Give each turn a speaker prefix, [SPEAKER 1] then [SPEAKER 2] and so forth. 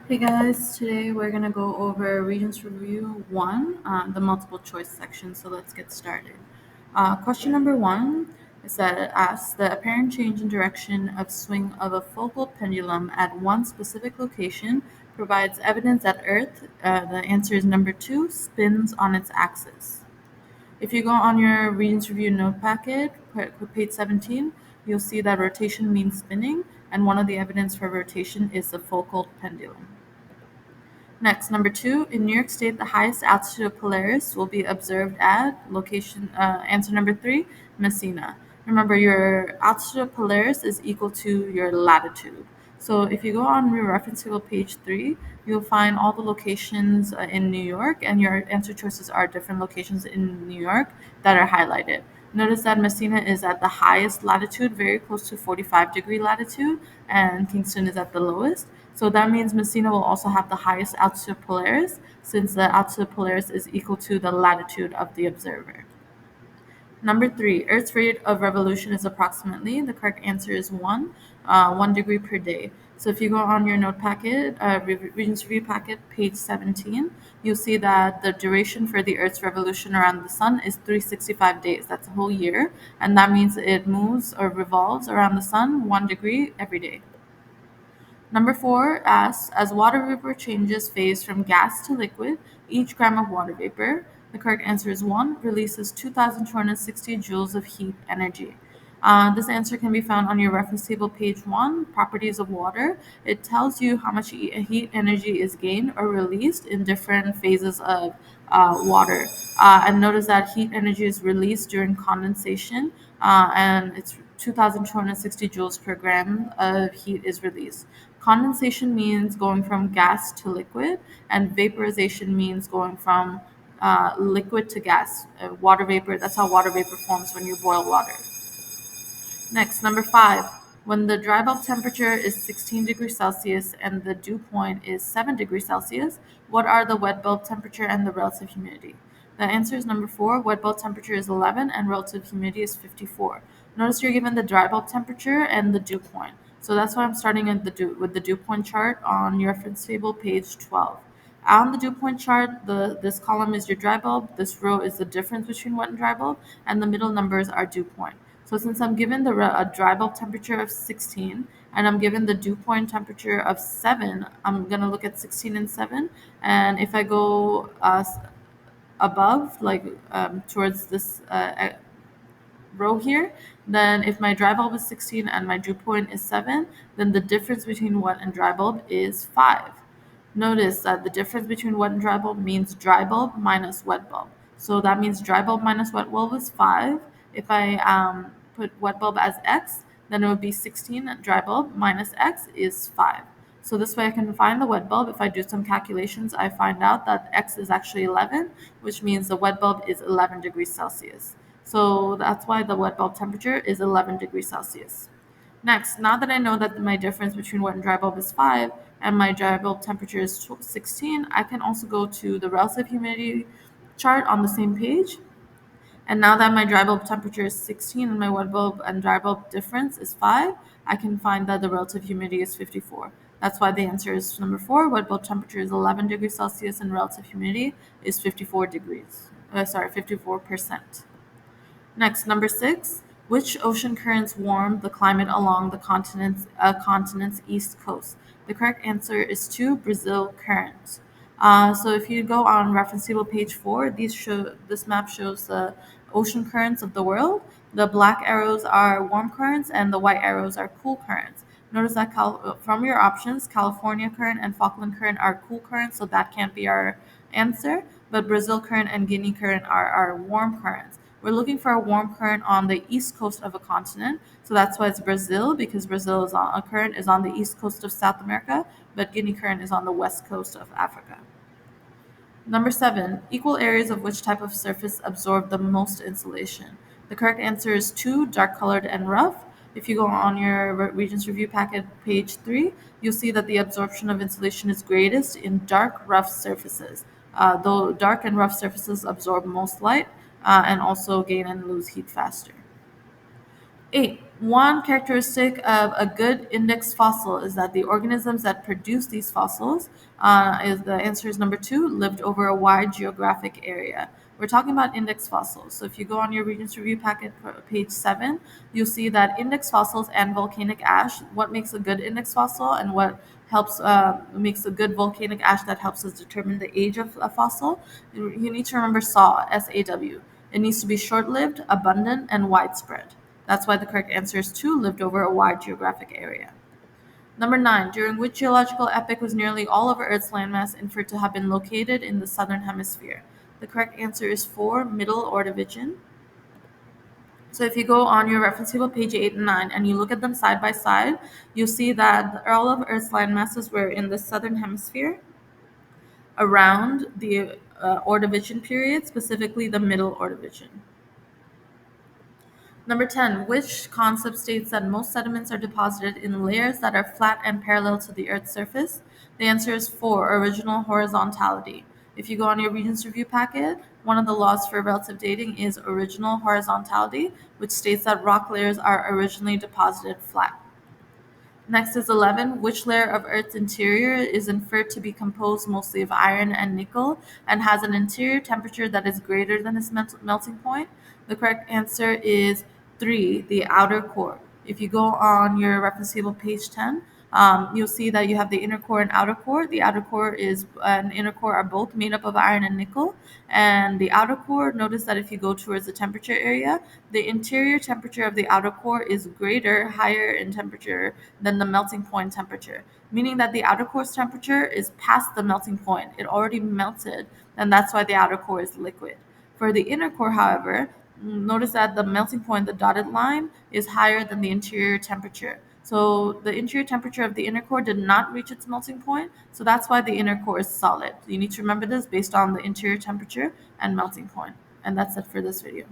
[SPEAKER 1] Hey guys, today we're going to go over Regents Review 1, the multiple choice section, so let's get started. Question number 1 is that it asks the apparent change in direction of swing of a focal pendulum at one specific location provides evidence that Earth, the answer is number 2, spins on its axis. If you go on your Regents Review note packet, page 17, you'll see that rotation means spinning, and one of the evidence for rotation is the focal pendulum. Next, number 2, in New York State, the highest altitude of Polaris will be observed at location, answer number 3, Messina. Remember, your altitude of Polaris is equal to your latitude. So if you go on your reference table, page 3, you'll find all the locations in New York, and your answer choices are different locations in New York that are highlighted. Notice that Messina is at the highest latitude, very close to 45-degree latitude, and Kingston is at the lowest. So that means Messina will also have the highest altitude Polaris, since the altitude Polaris is equal to the latitude of the observer. Number 3, Earth's rate of revolution is approximately, the correct answer is 1 degree per day. So if you go on your note packet, Regents Review packet, page 17, you'll see that the duration for the Earth's revolution around the sun is 365 days. That's a whole year. And that means it moves or revolves around the sun 1 degree every day. Number 4 asks, as water vapor changes phase from gas to liquid, each gram of water vapor, the correct answer is 1, releases 2,260 joules of heat energy. This answer can be found on your reference table, page 1, Properties of Water. It tells you how much heat energy is gained or released in different phases of water. And notice that heat energy is released during condensation, and it's 2,260 joules per gram of heat is released. Condensation means going from gas to liquid, and vaporization means going from liquid to gas. Water vapor, that's how water vapor forms when you boil water. Next, number 5. When the dry bulb temperature is 16 degrees Celsius and the dew point is 7 degrees Celsius, what are the wet bulb temperature and the relative humidity? The answer is number 4. Wet bulb temperature is 11 and relative humidity is 54. Notice you're given the dry bulb temperature and the dew point. So that's why I'm starting at with the dew point chart on your reference table, page 12. On the dew point chart, this column is your dry bulb, this row is the difference between wet and dry bulb, and the middle numbers are dew point. So since I'm given a dry bulb temperature of 16 and I'm given the dew point temperature of 7, I'm going to look at 16 and 7. And if I go above, like towards this row here, then if my dry bulb is 16 and my dew point is 7, then the difference between wet and dry bulb is 5. Notice that the difference between wet and dry bulb means dry bulb minus wet bulb. So that means dry bulb minus wet bulb is 5. If I put wet bulb as x, then it would be 16, and dry bulb minus x is 5. So this way I can find the wet bulb. If I do some calculations, I find out that x is actually 11, which means the wet bulb is 11 degrees Celsius. So that's why the wet bulb temperature is 11 degrees Celsius. Next, now that I know that my difference between wet and dry bulb is 5 and my dry bulb temperature is 16, I can also go to the relative humidity chart on the same page. And now that my dry bulb temperature is 16 and my wet bulb and dry bulb difference is 5, I can find that the relative humidity is 54. That's why the answer is number 4. Wet bulb temperature is 11 degrees Celsius and relative humidity is 54 degrees. 54%. Next, number 6. Which ocean currents warm the climate along the continent's east coast? The correct answer is 2. Brazil current. So if you go on reference table page 4, this map shows the ocean currents of the world. The black arrows are warm currents and the white arrows are cool currents. Notice that from your options, California current and Falkland current are cool currents, so that can't be our answer. But Brazil current and Guinea current are warm currents. We're looking for a warm current on the east coast of a continent, so that's why it's Brazil, because Brazil is a current is on the east coast of South America, but Guinea current is on the west coast of Africa. Number 7, equal areas of which type of surface absorb the most insulation? The correct answer is 2, dark colored and rough. If you go on your Regents Review packet, page 3, you'll see that the absorption of insulation is greatest in dark, rough surfaces. Though dark and rough surfaces absorb most light and also gain and lose heat faster. 8. One characteristic of a good index fossil is that the organisms that produce these fossils, is the answer is number two, lived over a wide geographic area. We're talking about index fossils. So if you go on your Regents Review packet, page 7, you'll see that index fossils and volcanic ash, what makes a good index fossil and what helps makes a good volcanic ash that helps us determine the age of a fossil. You need to remember SAW, SAW. It needs to be short-lived, abundant, and widespread. That's why the correct answer is 2, lived over a wide geographic area. Number 9, during which geological epoch was nearly all of Earth's landmass inferred to have been located in the southern hemisphere? The correct answer is 4, Middle Ordovician. So if you go on your reference table, page 8 and 9, and you look at them side by side, you'll see that all of Earth's land masses were in the southern hemisphere around the Ordovician period, specifically the Middle Ordovician. Number 10, which concept states that most sediments are deposited in layers that are flat and parallel to the Earth's surface? The answer is 4, original horizontality. If you go on your Regents Review packet, one of the laws for relative dating is original horizontality, which states that rock layers are originally deposited flat. Next is 11. Which layer of Earth's interior is inferred to be composed mostly of iron and nickel and has an interior temperature that is greater than its melting point? The correct answer is 3, the outer core. If you go on your reference table, page 10, you'll see that you have the inner core and outer core. The outer core and inner core are both made up of iron and nickel. And the outer core, notice that if you go towards the temperature area, the interior temperature of the outer core is higher in temperature than the melting point temperature, meaning that the outer core's temperature is past the melting point. It already melted, and that's why the outer core is liquid. For the inner core, however, notice that the melting point, the dotted line, is higher than the interior temperature. So the interior temperature of the inner core did not reach its melting point, so that's why the inner core is solid. You need to remember this based on the interior temperature and melting point. And that's it for this video.